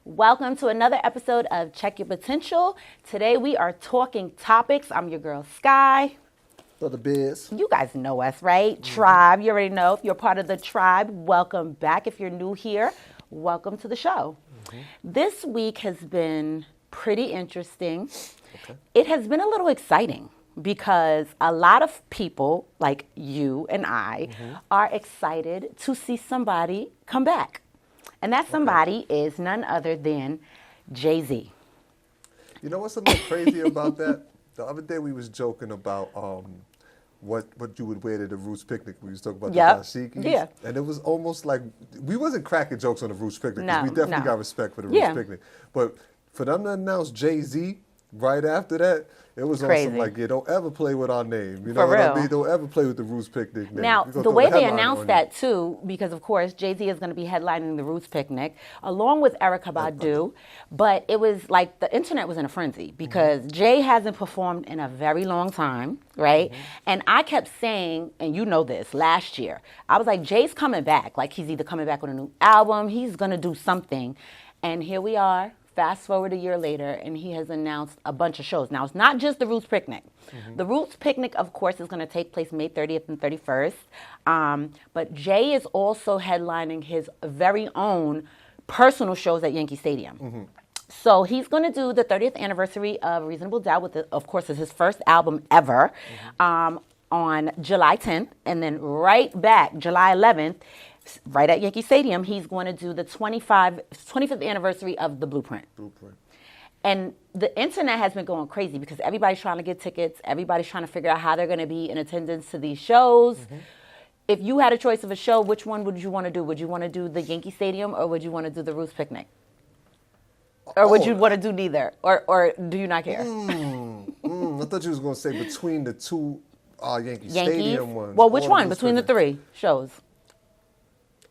Welcome to another episode of Check Your Potential. Today we are talking topics. I'm your girl, Sky. For the biz. You guys know us, right? Mm-hmm. Tribe. You already know. If you're part of the tribe, welcome back. If you're new here, welcome to the show. Mm-hmm. This week has been pretty interesting. Okay. It has been a little exciting because a lot of people, like you and I, are excited to see somebody come back. And that somebody is none other than Jay-Z. You know what's a little crazy about that? The other day we was joking about what you would wear to the Roots picnic. We was talking about the dashikis. Yeah. And it was almost like, we wasn't cracking jokes on the Roots picnic. No, we definitely got respect for the Roots picnic. But for them to announce Jay-Z right after that, it was awesome. Like, yeah, don't ever play with our name. You know what I mean? Don't ever play with the Roots Picnic name. Now, the way they announced that, too, because, of course, Jay-Z is going to be headlining the Roots Picnic, along with Erykah Badu, but it was like the internet was in a frenzy because Jay hasn't performed in a very long time, right? And I kept saying, and you know this, last year, I was like, Jay's coming back. Like, he's either coming back with a new album, he's going to do something. And here we are. Fast forward a year later, and he has announced a bunch of shows. Now, it's not just the Roots Picnic. The Roots Picnic, of course, is going to take place May 30th and 31st. But Jay is also headlining his very own personal shows at Yankee Stadium. So he's going to do the 30th anniversary of Reasonable Doubt, with, of course, is his first album ever, on July 10th. And then right back, July 11th, right at Yankee Stadium, he's going to do the 25th anniversary of The Blueprint. And the internet has been going crazy because everybody's trying to get tickets. Everybody's trying to figure out how they're going to be in attendance to these shows. If you had a choice of a show, which one would you want to do? Would you want to do the Yankee Stadium or would you want to do the Roots Picnic? Or would you want to do neither? Or do you not care? I thought you was going to say between the two Yankee Stadium ones. Well, which one? Between the three shows?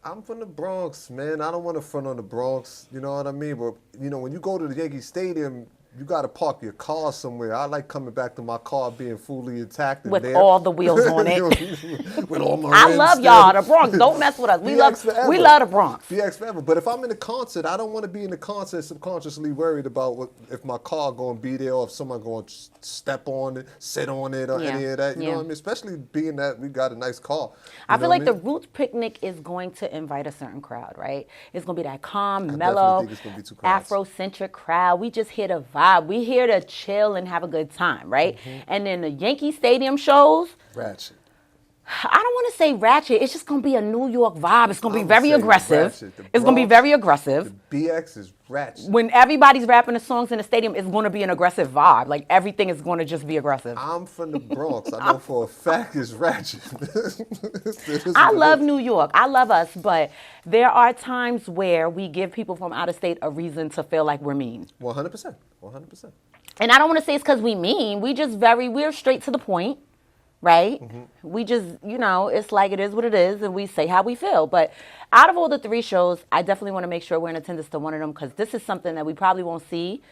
I'm from the Bronx, man. I don't want to front on the Bronx, you know what I mean? But, you know, when you go to the Yankee Stadium, you got to park your car somewhere. I like coming back to my car being fully intact. And with all the wheels on it. With all my I love y'all, the Bronx. Don't mess with us. We love the Bronx. BX forever. But if I'm in a concert, I don't want to be in the concert subconsciously worried about if my car going to be there or if someone going to step on it, sit on it or any of that. You know what I mean? Especially being that we got a nice car. I feel like the Roots Picnic is going to invite a certain crowd, right? It's going to be that calm, mellow, Afrocentric crowd. We just hit a vibe. We here to chill and have a good time, right? And then the Yankee Stadium shows. Ratchet. I don't want to say ratchet. It's just going to be a New York vibe. It's going to be very aggressive. It's going to be very aggressive. The BX is ratchet. When everybody's rapping the songs in the stadium, it's going to be an aggressive vibe. Like, everything is going to just be aggressive. I'm from the Bronx. I know for a fact it's ratchet. I love New York. I love us. But there are times where we give people from out of state a reason to feel like we're mean. 100%. 100%. And I don't want to say it's because we mean. We're straight to the point. Right? We just, it's like it is what it is, and we say how we feel. But out of all the three shows, I definitely want to make sure we're in attendance to one of them because this is something that we probably won't see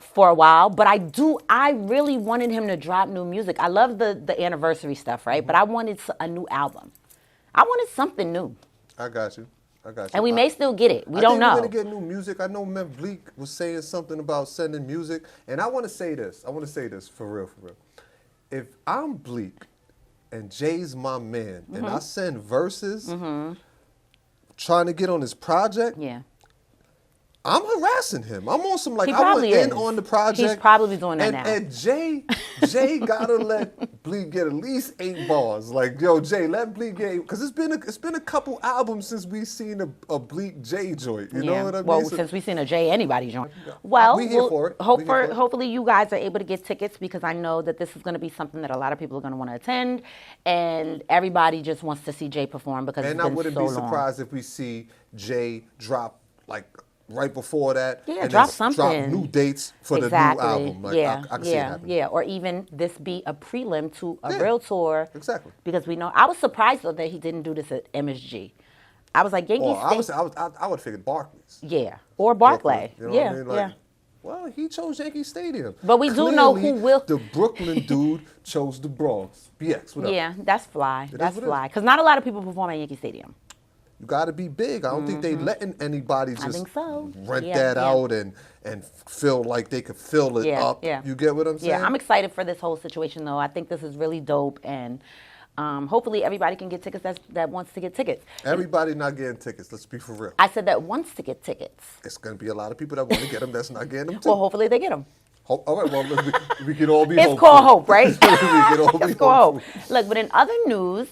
for a while. But I really wanted him to drop new music. I love the anniversary stuff, right? But I wanted a new album. I wanted something new. I got you. And we may still get it. We don't know. We're going to get new music. I know Mem Bleak was saying something about sending music. And I want to say this. For real. If I'm Bleak and Jay's my man and I send verses trying to get on his project, I'm harassing him. I'm on some, like, I went in on the project. He's probably doing that now. And Jay gotta let Bleak get at least 8 bars. Like, yo, Jay, let Bleak get 8. Because it's been a couple albums since we've seen a Bleak Jay joint. You know what I mean? Well, since we've seen a Jay anybody joint. Well, we here for it. Hopefully you guys are able to get tickets because I know that this is going to be something that a lot of people are going to want to attend. And everybody just wants to see Jay perform because it's been so long. And I wouldn't be surprised if we see Jay drop, like, right before that, and drop drop new dates for the new album. Like, I can see it happening. Or even this be a prelim to a real tour. Exactly. Because we know, I was surprised though that he didn't do this at MSG. I was like, Yankee Stadium. I would have figured Barclays. Yeah, or Barclay. You know what I mean? Like, well, he chose Yankee Stadium. But we do know who will. The Brooklyn dude chose the Bronx. BX, whatever. Yeah, that's fly. That's fly. Because not a lot of people perform at Yankee Stadium. you got to be big. I don't think they letting anybody I just think so. rent that out and feel like they could fill it up. Yeah. You get what I'm saying? Yeah, I'm excited for this whole situation, though. I think this is really dope, and hopefully everybody can get tickets that wants to get tickets. Everybody not getting tickets. Let's be for real. I said that wants to get tickets. It's going to be a lot of people that want to get them that's not getting them too. Well, hopefully they get them. All right, well, we can all be It's hopeful. called hope, right? We can all be It's called hopeful. hope. Look, but in other news,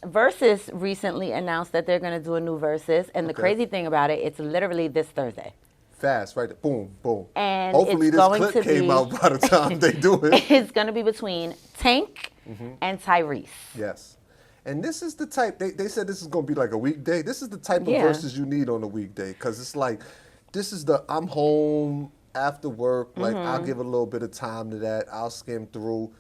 Versus recently announced that they're going to do a new Versus, and the crazy thing about it, it's literally this Thursday. Fast, right there. Boom, boom. And hopefully it's this going clip to came be, out by the time they do it. It's going to be between Tank and Tyrese. Yes. And this is the type, they said this is going to be like a weekday. This is the type of Versus you need on a weekday, because it's like, this is the, I'm home after work, like I'll give a little bit of time to that. I'll skim through.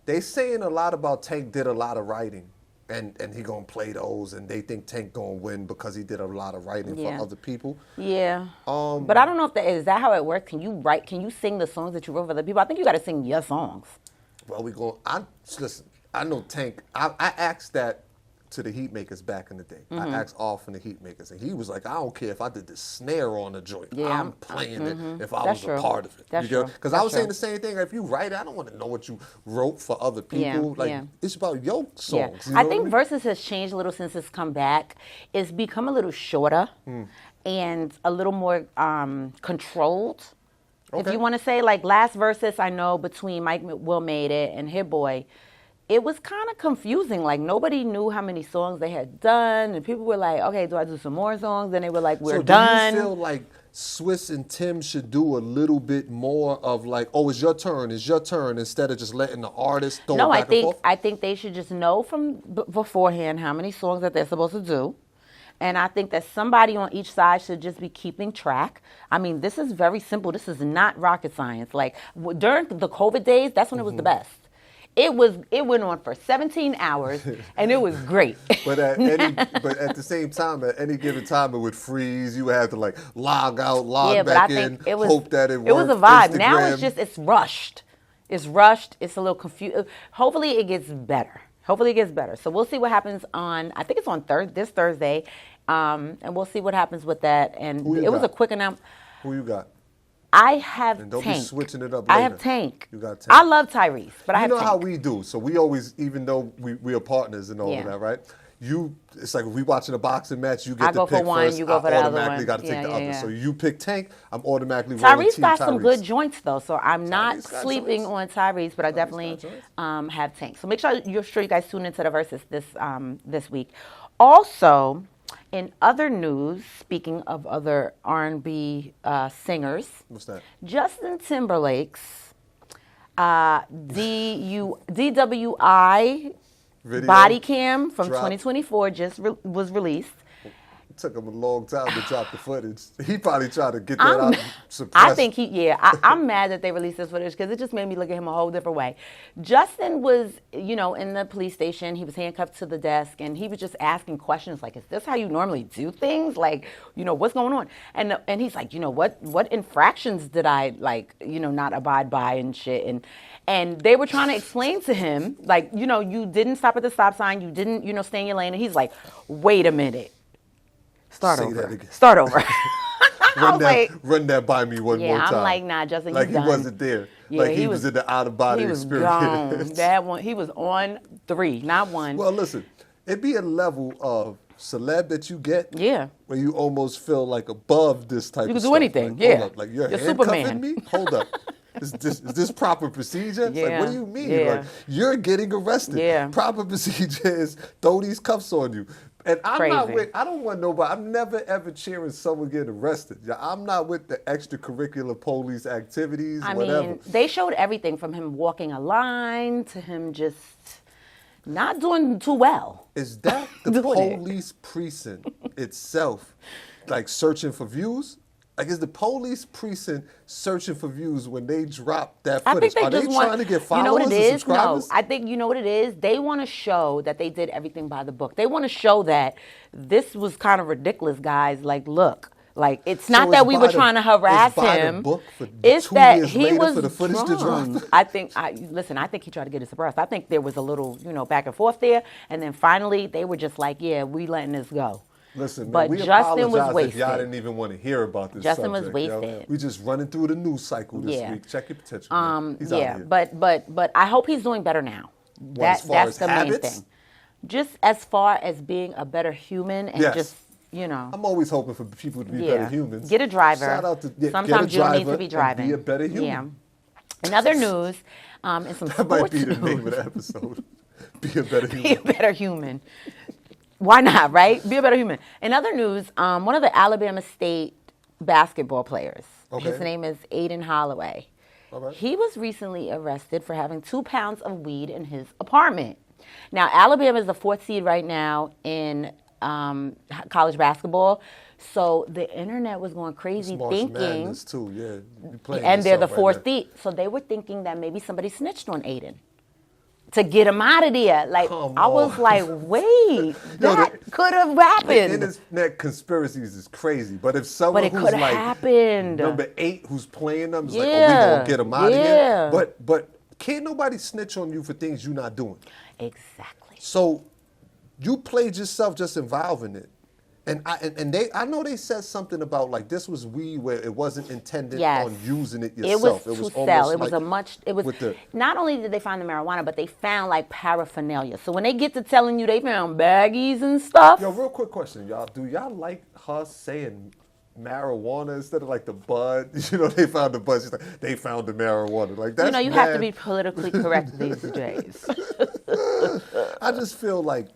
They saying a lot about Tank did a lot of writing. And he gonna play those, and they think Tank gonna win because he did a lot of writing for other people. Yeah. But I don't know if is that how it works? Can you write? Can you sing the songs that you wrote for other people? I think you got to sing your songs. Well, listen. I know Tank. I asked that to the Heat Makers back in the day. I asked Off from the Heat Makers, and he was like, I don't care if I did the snare on the joint. Yeah, I'm playing it if I That's was true. a part of it. That's true. Because I was saying the same thing. If you write it, I don't want to know what you wrote for other people. It's about your songs. You know I what think mean? Versus has changed a little since it's come back. It's become a little shorter and a little more controlled. If you want to say, like last Versus, I know between Mike Will Made It and Hit Boy, it was kind of confusing. Like, nobody knew how many songs they had done. And people were like, okay, do I do some more songs? Then they were like, we're done. Do you feel like Swiss and Tim should do a little bit more of like, oh, it's your turn, instead of just letting the artist throw it back and forth? I think they should just know from beforehand how many songs that they're supposed to do. And I think that somebody on each side should just be keeping track. I mean, this is very simple. This is not rocket science. Like, during the COVID days, that's when it was the best. It went on for 17 hours, and it was great. But at the same time, at any given time, it would freeze. You would have to like log out, log back in, hope that it worked. It was a vibe. Instagram. Now it's rushed. It's rushed. It's a little confused. Hopefully it gets better. So we'll see what happens on, I think it's on this Thursday, and we'll see what happens with that. And it was a quick announcement. Who you got? I have and don't Tank. Be switching it up later. I have Tank. You got Tank. I love Tyrese, but I have Tank. You know how we do. So we always, even though we are partners and all of that, right? It's like if we watching a boxing match, you get to pick first. You go for the other one. I automatically got to take the other. So you pick Tank, I'm automatically rolling Team Tyrese got some good Tyrese. joints though, so I'm not sleeping on Tyrese, but I definitely have Tank. So make sure you guys tune into the Versus this week. Also, in other news, speaking of other R&B singers, what's that? Justin Timberlake's DWI video body cam from 2024 just was released. It took him a long time to drop the footage. He probably tried to get that out. I think I'm mad that they released this footage because it just made me look at him a whole different way. Justin was, in the police station. He was handcuffed to the desk, and he was just asking questions like, is this how you normally do things? Like, what's going on? And he's like, what infractions did I, not abide by and shit? And they were trying to explain to him, like, you didn't stop at the stop sign. You didn't, stay in your lane. And he's like, wait a minute. Start over. Run that by me one more time. Yeah, I'm like, nah, Justin, like he's he done. wasn't there. Yeah, like he was in the out-of-body experience. He was gone. That one, he was on 3, not 1. Well, listen, it'd be a level of celeb that you get where you almost feel like above this type of stuff. You can do anything, like, hold up, like you're handcuffing Superman. me? Hold up. Is this proper procedure? It's like, what do you mean? Yeah. Like, you're getting arrested. Yeah. Proper procedure is throw these cuffs on you. And I don't want nobody, I'm never ever cheering someone getting arrested. I'm not with the extracurricular police activities, whatever. I mean, they showed everything from him walking a line to him just not doing too well. Is that the police precinct itself, like searching for views? Like, is the police precinct searching for views when they drop that footage? Are they trying to get followers and subscribers? No, I think you know what it is? They want to show that they did everything by the book. They want to show that this was kind of ridiculous, guys. Like, look, Like, it's So not it's that we by were the- trying to harass it's by the him. book for It's 2 that years he later was for the footage to drop. drunk. I think he tried to get us abreast. I think there was a little, back and forth there. And then finally, they were just like, yeah, we letting this go. Listen, man, But we Justin was apologize if y'all wasted. didn't even want to hear about this Justin was subject. Yo. wasted. We just running through the news cycle this Yeah. week. Check your potential. Man. He's out Yeah, here. but I hope he's doing better now. As far That's as the habits? main thing. Just as far as being a better human and Yes. just, I'm always hoping for people to be yeah. better humans. Get a driver. Shout out to Sometimes you don't need to be and driving. Be a better human. Yeah. In other news, in some That might sports be the news, name of the episode. Be a better be a human. better human. Why not, right? Be a better human. In other news, one of the Alabama State basketball players, Okay. his name is Aiden Holloway. All right. He was recently arrested for having 2 pounds of weed in his apartment. Now, Alabama is the 4th seed right now in college basketball. So the internet was going crazy March thinking, Madness too, yeah. You playing and they're the yourself right 4th seed. So they were thinking that maybe somebody snitched on Aiden to get him out of there. Like, Come I was on. like, wait, that could have happened. Internet conspiracies is crazy, but if someone But it who's could have like happened. number 8 who's playing them is like, oh, we Yeah. gonna get him out of Yeah. here. But can't nobody snitch on you for things you're not doing. Exactly. So you played yourself just involving it. And I know they said something about like this was weed where it wasn't intended Yes. on using it It yourself. was to almost sell. It was like with the, not only did they find the marijuana, but they found like paraphernalia. So when they get to telling you they found baggies and stuff. Yo, real quick question, y'all. Do y'all like her saying marijuana instead of like the bud? You know, they found the bud. She's like, they found the marijuana. Like that's you have to mad. be politically correct these days. I just feel like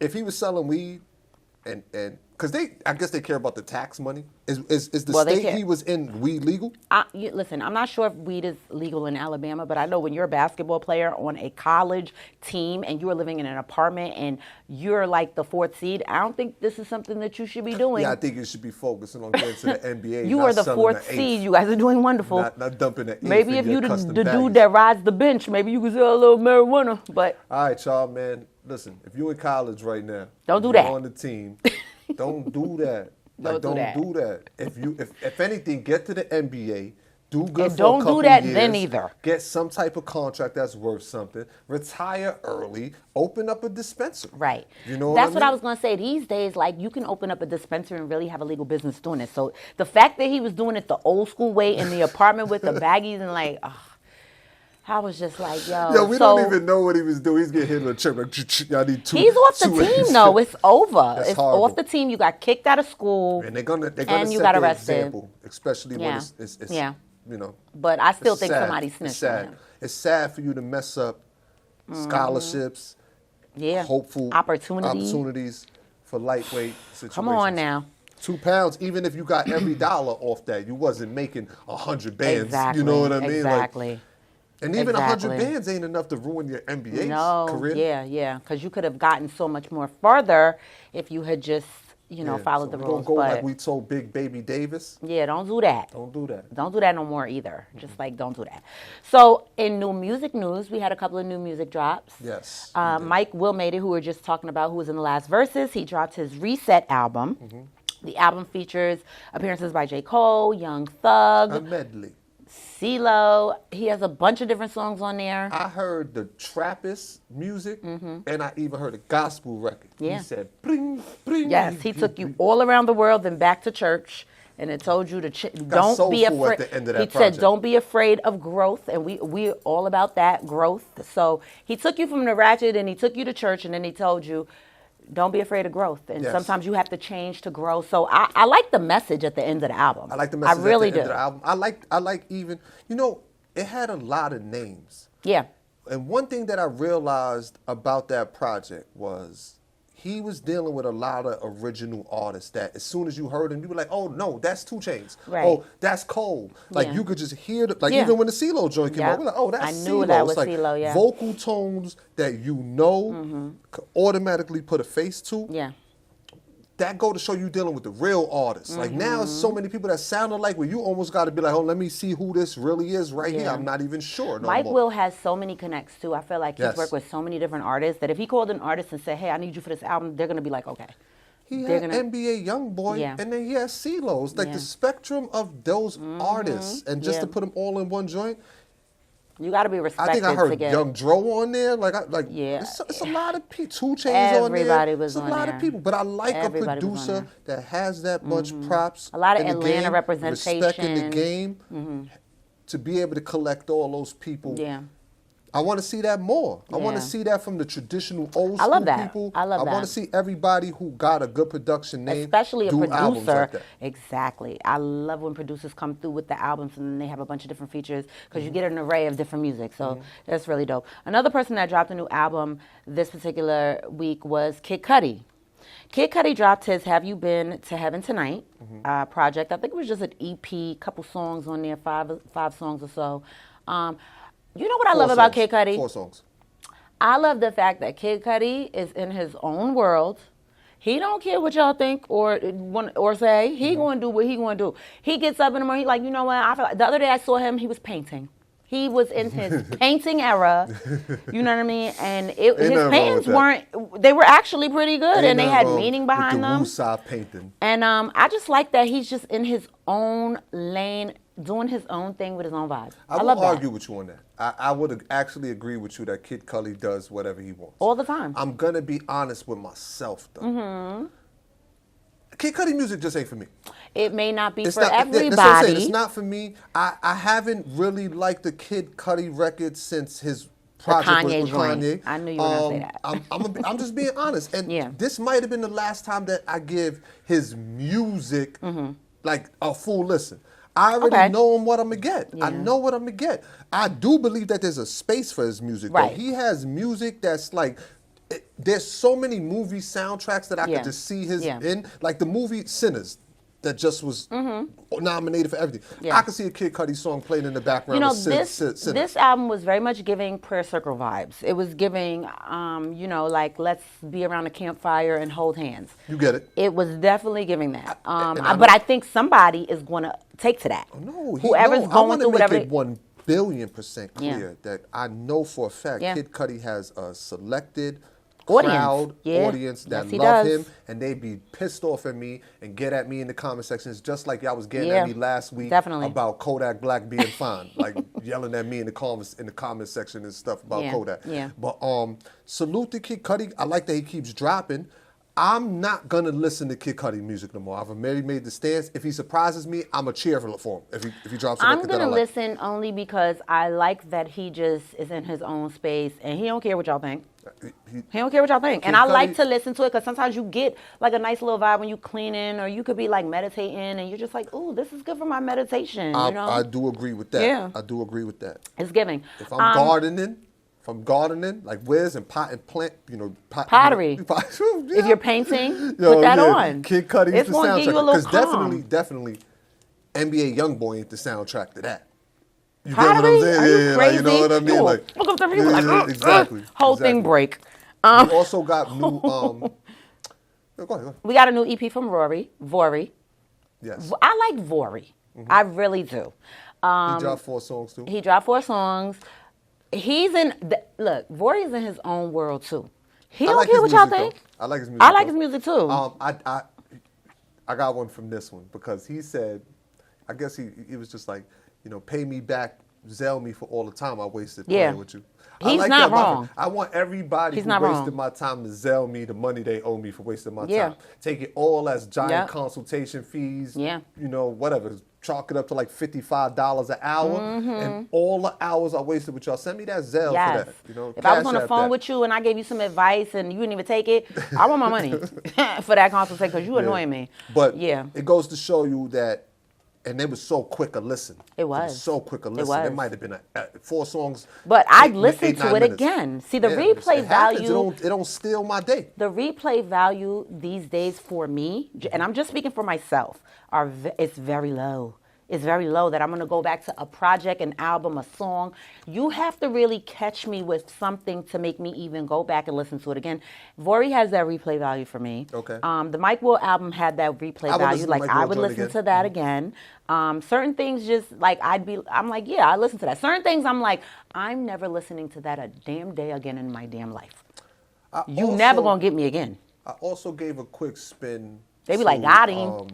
if he was selling weed and because I guess they care about the tax money. Is the Well, they state care. he was in weed legal? Listen, I'm not sure if weed is legal in Alabama, but I know when you're a basketball player on a college team and you're living in an apartment and you're like the 4th seed, I don't think this is something that you should be doing. Yeah, I think you should be focusing on getting to the NBA. You not are the selling 4th the seed. eighth. You guys are doing wonderful. Not dumping the eighth. Maybe in if your you the custom dude baggies. that rides the bench, maybe you could sell a little marijuana. But All right, y'all, man. Listen, if you're in college right now, Don't do you're that. on the team, don't do that. Don't do that. do that. If anything, get to the NBA. Do good And for don't a do couple that years, then either. Get some type of contract that's worth something. Retire early. Open up a dispensary. right. You know That's what I mean? was going to say. These days, like, you can open up a dispensary and really have a legal business doing it. So the fact that he was doing it the old school way in the apartment with the baggies and like, I was just like, yo. We don't even know what he was doing. He's getting hit with a chip. Like, y'all need two. He's off the 2 team A's. though. It's over. That's It's horrible. off the team. You got kicked out of school. And they're gonna and you set got the arrested. example, especially when Yeah. it's Yeah. you know. But I still It's think sad. somebody It's snitched on sad. him. It's sad for you to mess up scholarships, Yeah. hopeful opportunities for lightweight situations. Come on now. 2 pounds, even if you got every dollar off that, you wasn't making 100 bands. Exactly. You know what I mean? Exactly. And even Exactly. 100 bands ain't enough to ruin your NBA No, career. yeah, because you could have gotten so much more further if you had just, followed the So rules. Don't go but like we told Big Baby Davis. yeah, don't do that. Don't do that. Don't do that no more either. Just like, don't do that. So, in new music news, we had a couple of new music drops. Yes. Mike Will made it, who we were just talking about, who was in the last verses. He dropped his Reset album. Mm-hmm. The album features appearances by J. Cole, Young Thug, A medley. CeeLo. He has a bunch of different songs on there. I heard the Trappist music, and I even heard a gospel record. Yeah. He said, bring, bring. Yes, he took you all around the world, then back to church, and it told you to don't be soulful at afraid. the end of that He project. said, "Don't be afraid of growth," and we're all about that growth. So he took you from the ratchet, and he took you to church, and then he told you, "Don't be afraid of growth." And Yes. sometimes you have to change to grow. So I like the message at the end of the album. I like the message I really at the end do. of the album. I like even, it had a lot of names. Yeah, And one thing that I realized about that project was he was dealing with a lot of original artists that as soon as you heard him, you were like, oh, no, that's 2 Chainz. Right. Oh, that's Cole. Like, Yeah. you could just hear, Yeah. even when the CeeLo joint came Yeah. out, we're like, oh, that's I CeeLo. knew that It's was like CeeLo, yeah. vocal tones that could automatically put a face to. yeah. That go to show you dealing with the real artists. Like now, there's so many people that sound alike where you almost got to be like, oh, let me see who this really is right here. Yeah. I'm not even sure no Mike more. Will has so many connects too. I feel like he's Yes. worked with so many different artists that if he called an artist and said, "Hey, I need you for this album," they're gonna be like, "Okay." he had NBA Youngboy, and then he has CeeLo's. Like the spectrum of those artists, and just to put them all in one joint. You got to be respected. I think I heard Young Dro on there. It's a lot of people. 2 Chainz on there. Everybody was on there. It's a lot of people. But I like a producer that has that much props. A lot of Atlanta representation. Respect in the game. To be able to collect all those people. Yeah. I want to see that more. I want to see that from the traditional old school people. I love that. I want to see everybody who got a good production name, especially a producer. Like that. Exactly. I love when producers come through with the albums and then they have a bunch of different features because you get an array of different music. So that's really dope. Another person that dropped a new album this particular week was Kid Cudi. Kid Cudi dropped his Have You Been to Heaven Tonight project. I think it was just an EP, couple songs on there, five songs or so. You know what I love about Kid Cudi? 4 songs. I love the fact that Kid Cudi is in his own world. He don't care what y'all think or say. He going to do what he going to do. He gets up in the morning. He like, you know what? I feel like the other day I saw him. He was painting. He was in his painting era. You know what I mean? And his paintings they were actually pretty good, and they had meaning behind them. Painting. And I just like that he's just in his own lane, doing his own thing with his own vibe. I love that. Argue with you on that. I would actually agree with you that Kid Cudi does whatever he wants. All the time. I'm going to be honest with myself, though. Kid Cudi music just ain't for me. It may not be for everybody. That's what I'm saying. It's not for me. I haven't really liked the Kid Cudi record since his project with Kanye. I knew you were going to say that. I'm just being honest. And this might have been the last time that I give his music like a full listen. I already know what I'm going to get. I know what I'm going to get. I do believe that there's a space for his music. Right. Though. He has music that's like, there's so many movie soundtracks that I could just see his in. Like the movie Sinners that just was nominated for everything. I could see a Kid Cudi song playing in the background. You know, this album was very much giving Prayer Circle vibes. It was giving, like let's be around a campfire and hold hands. You get it. It was definitely giving that. But I think somebody is going to take to that. No, whoever's going through whatever. I want to make it 1,000,000,000% clear that I know for a fact Kid Cudi has a selected audience that love him, and they be pissed off at me and get at me in the comment sections just like y'all was getting at me last week about Kodak Black being fine, like yelling at me in the comment section and stuff about Kodak. But salute to Kid Cudi. I like that he keeps dropping. I'm not gonna listen to Kid Cudi music no more. I've already made the stance. If he surprises me, I'm a cheer for him. If he drops a record that I like. I'm gonna listen only because I like that he just is in his own space and he don't care what y'all think. He don't care what y'all think. And I like to listen to it because sometimes you get like a nice little vibe when you cleaning, or you could be like meditating and you're just like, ooh, this is good for my meditation. I do agree with that. Yeah. I do agree with that. It's giving. If I'm gardening, like Wiz and plant, pottery. If you're painting, put that on. Kid Cudi is the soundtrack. Because definitely, NBA Youngboy ain't the soundtrack to that. You pottery? Get what I'm saying? Are you crazy? You know what I mean? Look up to people like, exactly. Whole thing break. We also got new. Go ahead. We got a new EP from Vory. Yes. I like Vory. I really do. He dropped 4 songs too. He dropped 4 songs. He's look, Vory's in his own world too. He don't care what y'all think. I like his music. I like his music too. I got one from this one because he said, I guess he was just like, pay me back, Zell me for all the time I wasted playing with you. He's not wrong. I want everybody who wasted my time to Zell me the money they owe me for wasting my time. Take it all as giant consultation fees. Whatever. Chalk it up to like $55 an hour, and all the hours I wasted with y'all. Send me that Zelle for that. If I was on the phone with you and I gave you some advice and you didn't even take it, I want my money for that consultation because you annoying me. But it goes to show you that. And they was so quick a listen. It was so quick a listen. It might have been 4 songs. But I'd listen to it again. See, the replay value. It don't steal my day. The replay value these days for me, and I'm just speaking for myself, it's very low. It's very low that I'm going to go back to a project, an album, a song. You have to really catch me with something to make me even go back and listen to it again. Vory has that replay value for me. Okay. The Mike Will album had that replay value. Like I would listen to that again. Certain things just like I'm like, yeah, I listen to that. Certain things I'm like, I'm never listening to that a damn day again in my damn life. You never going to get me again. I also gave a quick spin. They be like, got him.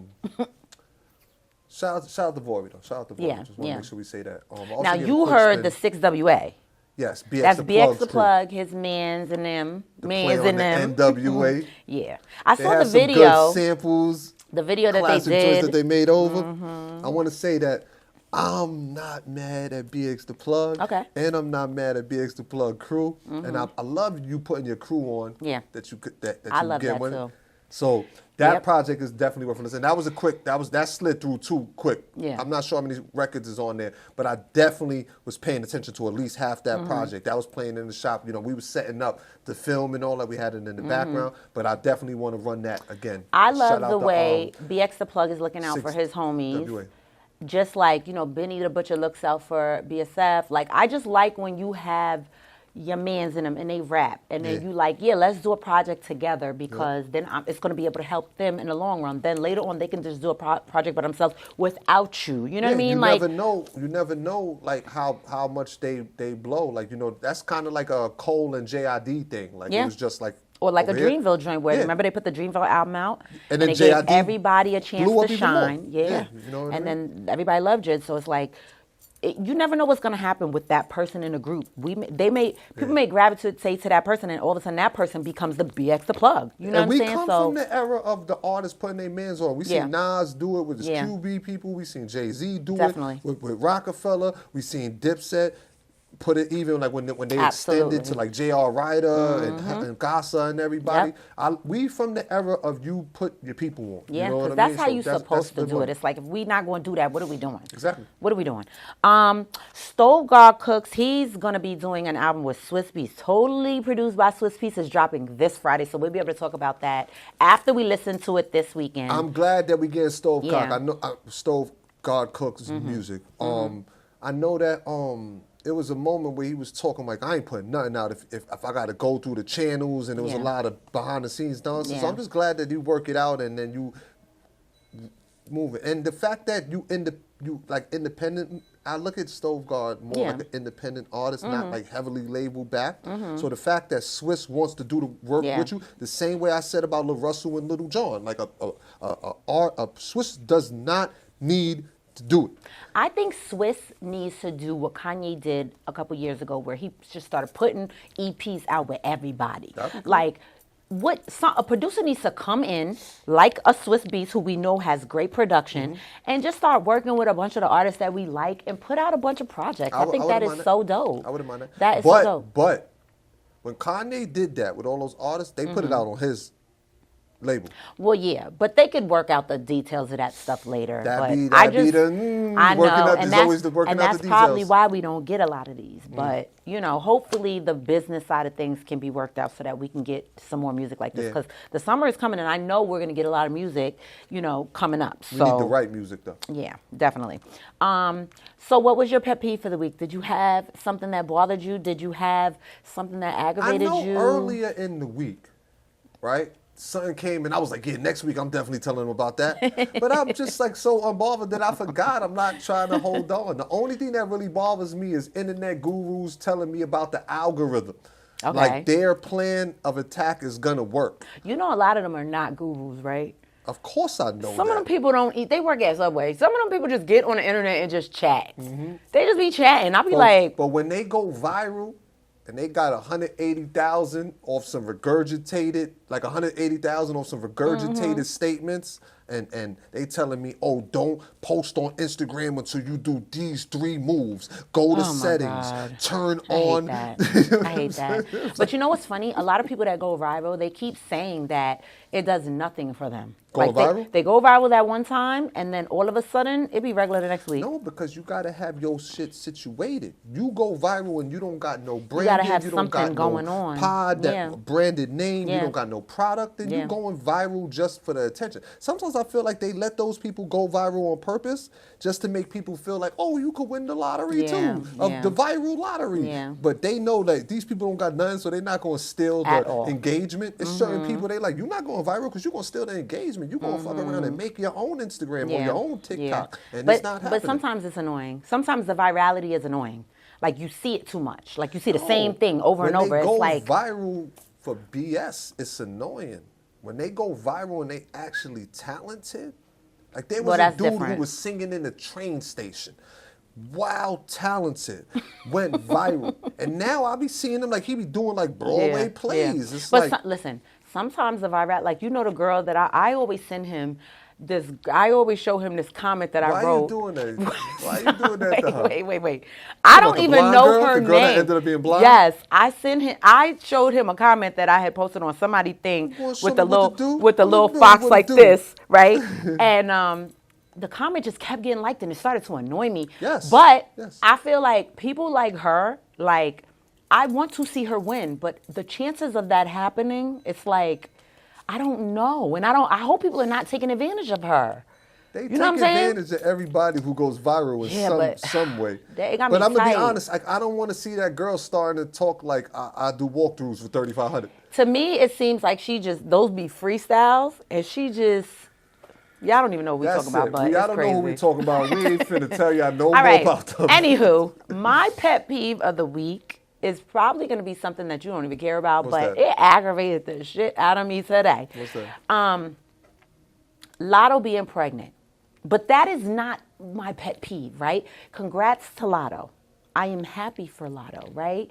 Shout out to Vory, though. Shout out to Vory. Yeah, Just want to make sure we say that. Now, you heard the 6WA. Yes, BX That's the BX the crew. Plug, his mans and them. Mans and them. NWA. Yeah. I They saw had the some video. good samples. The video that they Classic did. joints that they made over. I want to say that I'm not mad at BX the Plug. Okay. And I'm not mad at BX the Plug crew. And I love you putting your crew on. Yeah. That you could that I you love get that with too. it. So that Yep. project is definitely worth listening. That was a quick. That slid through too quick. Yeah. I'm not sure how many records is on there, but I definitely was paying attention to at least half that project. That was playing in the shop. You know, we were setting up the film and all that. We had it in the background, but I definitely want to run that again. I Shout love out the to, way BX the Plug is looking out for 6 his homies. WA. Just like, you know, Benny the Butcher looks out for BSF. Like, I just like when you have your mans in them and they rap. And then you like, yeah, let's do a project together because then it's going to be able to help them in the long run. Then later on, they can just do a project by themselves without you. You know what I mean? You Like, never know, like how much they blow. Like, you know, that's kind of like a Cole and JID thing. Like, it was just like. or like a over here. Dreamville joint where remember they put the Dreamville album out And then they gave JID everybody a chance blew up to even more. shine. Yeah. You know what I and mean? then everybody loved it. So it's like you never know what's going to happen with that person in a group. People may gravitate to that person, and all of a sudden that person becomes the BX the Plug. You know And what I'm we saying? come from the era of the artists putting their mans on. We seen Nas do it with his QB people. We seen Jay-Z do Definitely. it with Rockefeller. We seen Dipset put it even like when they Absolutely. extended to like J.R. Ryder and Gassa and everybody. We from the era of you put your people on. Yeah, you know because what I that's mean? how So you're supposed to do it. It's like, if we not going to do that, what are we doing? Exactly. What are we doing? Stove God Cooks, he's going to be doing an album with Swiss Beats, totally produced by Swiss Beats, is dropping this Friday. So we'll be able to talk about that after we listen to it this weekend. I'm glad that we getting Stove Yeah. Cock. I know Stove God Cooks music. I know that it was a moment where he was talking like, I ain't putting nothing out if I got to go through the channels, and there was a lot of behind the scenes nonsense. So Yeah. I'm just glad that you work it out and then you move it. And the fact that you like independent, I look at Stove God more like an independent artist, not like heavily labeled back. So the fact that Swiss wants to do the work with you, the same way I said about Lil Russell and Little John, like a Swiss does not need to do it. I think Swiss needs to do what Kanye did a couple years ago, where he just started putting EPs out with everybody. That'd be cool. Like, a producer needs to come in, like a Swiss Beats, who we know has great production, and just start working with a bunch of the artists that we like and put out a bunch of projects. I think that is so dope. I wouldn't mind that. That is so dope. But when Kanye did that with all those artists, they put it out on his label. Well, yeah, but they could work out the details of that stuff later. I I know, and that's the probably details. why we don't get a lot of these. But you know, hopefully the business side of things can be worked out so that we can get some more music like this. Because the summer is coming, and I know we're going to get a lot of music, you know, coming up. We need the right music though. Yeah, definitely. So what was your pet peeve for the week? Did you have something that bothered you? Did you have something that aggravated I know you? earlier in the week, right? Something came and I was like, yeah, next week I'm definitely telling them about that. But I'm just like so unbothered that I forgot. I'm not trying to hold on. The only thing that really bothers me is internet gurus telling me about the algorithm. Okay. Like their plan of attack is going to work. You know, a lot of them are not gurus, right? Of course I know Some that. of them people don't eat. They work at Subway. Some of them people just get on the internet and just chat. They just be chatting. I'll be like. But when they go viral and they got 180,000 off some regurgitated, like 180,000 off some regurgitated statements, and they telling me, oh, don't post on Instagram until you do these 3 moves. Go to settings, turn on. I hate that. But you know what's funny? A lot of people that go viral, they keep saying that it does nothing for them. Going viral? They go viral that one time, and then all of a sudden, it be regular the next week. No, because you got to have your shit situated. You go viral and you don't got no branding. You got to have you something don't got going no on. pod, that branded name. You don't got no product, and you Yeah. going viral just for the attention. Sometimes I feel like they let those people go viral on purpose just to make people feel like, oh, you could win the lottery too, of the viral lottery. Yeah. But they know that these people don't got nothing, so they're not going to steal At the all. engagement. It's certain people, they like, you're not going viral because you're going to steal the engagement. You're going to fuck around and make your own Instagram or your own TikTok. And it's not happening. But sometimes it's annoying. Sometimes the virality is annoying. Like, you see it too much. Like, you see the same thing over and over. When It's they go like viral for BS, it's annoying. when they go viral and they actually talented, like there was a dude who was singing in the train station. Wild talented, went viral. And now I be seeing him like he be doing like Broadway plays. It's but listen, sometimes if I rap, like, you know, the girl that I always send him this, I always show him this comment that I wrote. Why are you doing that? Why are you doing that to her? Wait. I don't even know her name. The girl that ended up being blind? Yes, I showed him a comment that I had posted on somebody's thing with the little fox like this, right? And the comment just kept getting liked and it started to annoy me. Yes. But I feel like people like her, like, I want to see her win, but the chances of that happening, it's like, I don't know. And I hope people are not taking advantage of her. They take advantage of everybody who goes viral in some way. But I'm going to be honest, I don't want to see that girl starting to talk like I do walkthroughs for 3,500. To me, it seems like those be freestyles, and y'all don't even know what we're talking about, but y'all don't know who we talking about. We ain't finna tell y'all no more about them. Anywho, my pet peeve of the week is probably going to be something that you don't even care about, it aggravated the shit out of me today. What's that? Lotto being pregnant. But that is not my pet peeve, right? Congrats to Lotto. I am happy for Lotto, right?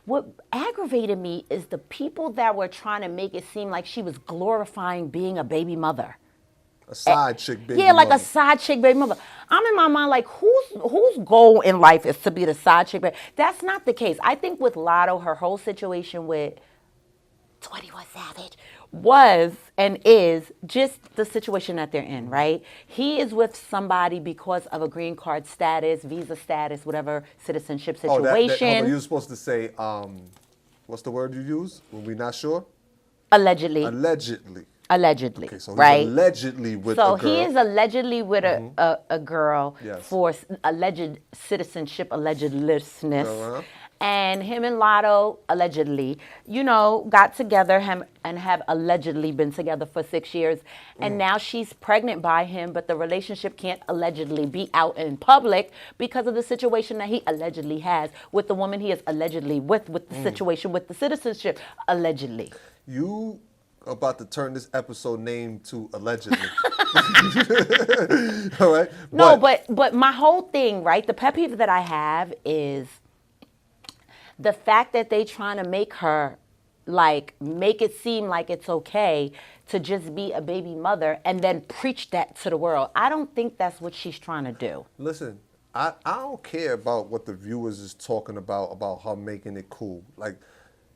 What aggravated me is the people that were trying to make it seem like she was glorifying being a baby mother. A side chick baby mother. Yeah, like a side chick baby mother. I'm in my mind like, whose goal in life is to be the side chick baby? That's not the case. I think with Lotto, her whole situation with 21 Savage was and is just the situation that they're in, right? He is with somebody because of a green card status, visa status, whatever citizenship situation. You were supposed to say, what's the word you use when we're not sure? Allegedly. Okay, so he's allegedly with a girl. So he is allegedly with a girl for alleged citizenship, allegedlessness. And him and Lotto allegedly, got together and have allegedly been together for 6 years. And now she's pregnant by him, but the relationship can't allegedly be out in public because of the situation that he allegedly has with the woman he is allegedly with the situation with the citizenship, allegedly. You about to turn this episode name to allegedly. All right? No, but my whole thing, right, the pet peeve that I have is the fact that they trying to make her, like, make it seem like it's okay to just be a baby mother and then preach that to the world. I don't think that's what she's trying to do. Listen, I don't care about what the viewers is talking about her making it cool. Like,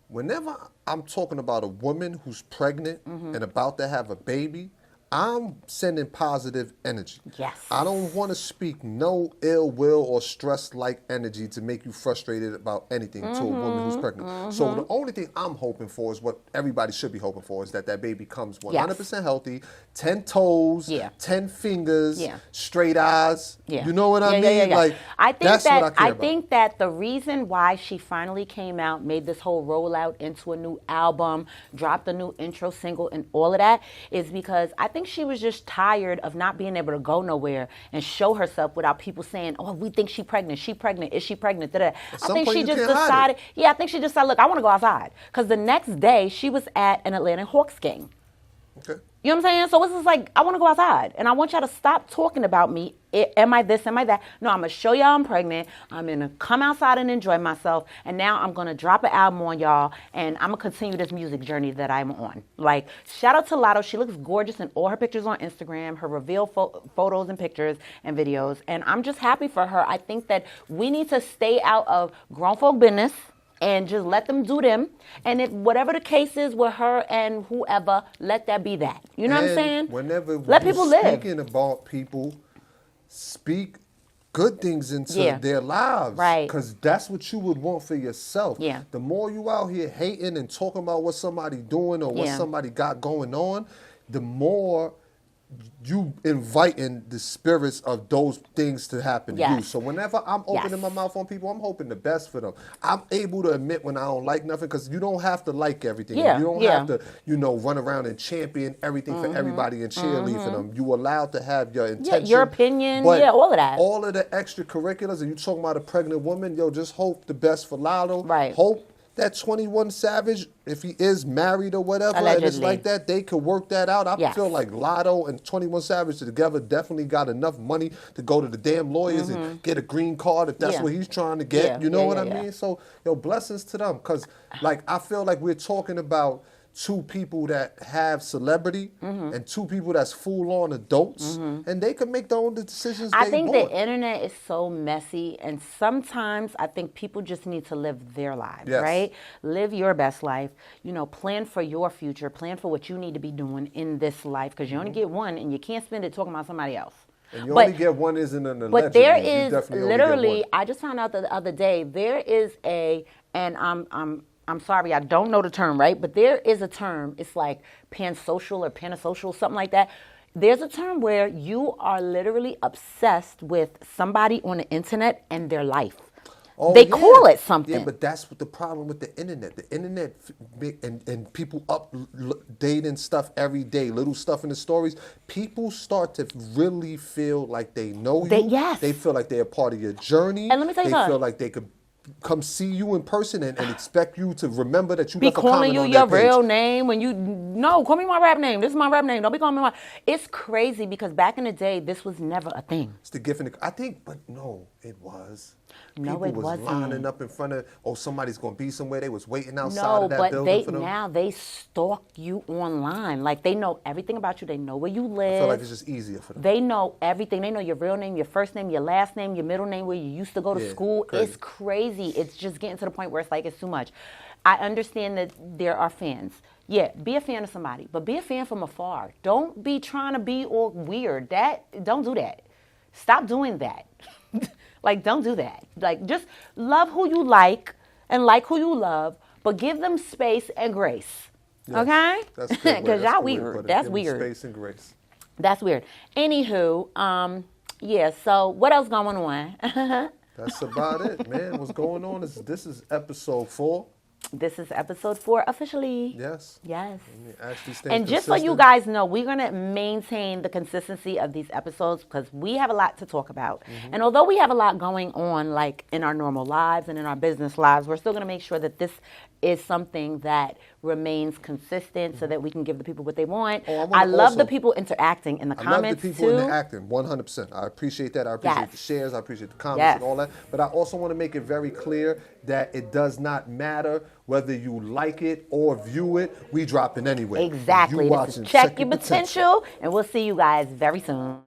whenever I'm talking about a woman who's pregnant and about to have a baby, I'm sending positive energy. Yes. I don't want to speak no ill will or stress-like energy to make you frustrated about anything to a woman who's pregnant. So the only thing I'm hoping for is what everybody should be hoping for, is that baby comes 100% healthy, 10 toes, 10 fingers, straight eyes. Yeah. You know what I mean? Like, that's what I care about. I think that the reason why she finally came out, made this whole rollout into a new album, dropped a new intro single and all of that is because I think she was just tired of not being able to go nowhere and show herself without people saying, oh, we think she's pregnant. She pregnant. Is she pregnant? I think she just decided, I think she decided, look, I want to go outside. Because the next day she was at an Atlanta Hawks game. Okay. You know what I'm saying? So it's just like, I want to go outside. And I want y'all to stop talking about me. Am I this? Am I that? No, I'm going to show y'all I'm pregnant. I'm going to come outside and enjoy myself. And now I'm going to drop an album on y'all. And I'm going to continue this music journey that I'm on. Like, shout out to Lotto. She looks gorgeous in all her pictures on Instagram, her reveal photos and pictures and videos. And I'm just happy for her. I think that we need to stay out of grown folk business and just let them do them. And if whatever the case is with her and whoever, let that be that. You know what I'm saying? Whenever let people live. Speaking about people, speak good things into their lives. Right. Because that's what you would want for yourself. Yeah. The more you out here hating and talking about what somebody doing or what somebody got going on, the more you inviting the spirits of those things to happen to you. So whenever I'm opening my mouth on people, I'm hoping the best for them. I'm able to admit when I don't like nothing, because you don't have to like everything. You don't have to, run around and champion everything for everybody and cheerlead for them. You allowed to have your intention. Your opinion, all of that. All of the extracurriculars, and you talking about a pregnant woman, just hope the best for Lotto. Right. Hope that 21 Savage, if he is married or whatever, and it's Allegedly. like that, they could work that out. I Yes. feel like Lotto and 21 Savage together definitely got enough money to go to the damn lawyers and get a green card if that's Yeah. what he's trying to get. Yeah, You know yeah, what yeah, I yeah. mean? So, blessings to them. Because, like, I feel like we're talking about two people that have celebrity and two people that's full-on adults, and they can make their own decisions I they think want. the internet is so messy, and sometimes I think people just need to live their lives, Yes. right? Live your best life. Plan for your future. Plan for what you need to be doing in this life, because you only get one, and you can't spend it talking about somebody else. And you only get one isn't an alleged. But there You is definitely only get literally, one. I just found out the other day, there is and I'm sorry, I don't know the term, right? But there is a term, it's like pansocial or panasocial, something like that. There's a term where you are literally obsessed with somebody on the internet and their life. Oh, They yeah. call it something. Yeah, but that's what the problem with the internet. The internet and people dating stuff every day, little stuff in the stories. People start to really feel like they know you. Yes. They feel like they're a part of your journey. And let me tell you they something. feel like they could come see you in person and expect you to remember that you Be left a calling comment you on your their page. real name when no, call me my rap name. This is my rap name. Don't be calling me my. It's crazy because back in the day, this was never a thing. It's the gift and I think, but no, it was. No, People it was wasn't. lining up in front of, somebody's going to be somewhere. They was waiting outside of that but building for them. now they stalk you online. Like they know everything about you. They know where you live. I feel like it's just easier for them. They know everything. They know your real name, your first name, your last name, your middle name, where you used to go to Yeah, school. crazy. It's crazy. It's just getting to the point where it's like it's too much. I understand that there are fans. Yeah, be a fan of somebody, but be a fan from afar. Don't be trying to be all weird. Don't do that. Stop doing that. Like, don't do that. Like, just love who you like and like who you love, but give them space and grace. Yes, Okay? that's good way- Because that's y'all good way to put weird. it. That's Give them weird. Space and grace. That's weird. Anywho, yeah, so what else going on? That's about it, man. What's going on is this is episode 4. This is episode 4 officially. Yes. Yes. And it actually stays And just so you consistent. guys know, we're going to maintain the consistency of these episodes because we have a lot to talk about. And although we have a lot going on, like in our normal lives and in our business lives, we're still going to make sure that this is something that remains consistent so that we can give the people what they want. Oh, I wanna I love the also- people interacting in the I comments love the people too. interacting, 100%. I appreciate that. I appreciate Yes. the shares. I appreciate the comments Yes. and all that. But I also want to make it very clear that it does not matter whether you like it or view it. We drop it anyway. Exactly. You This watching. is Check Your Potential, and we'll see you guys very soon.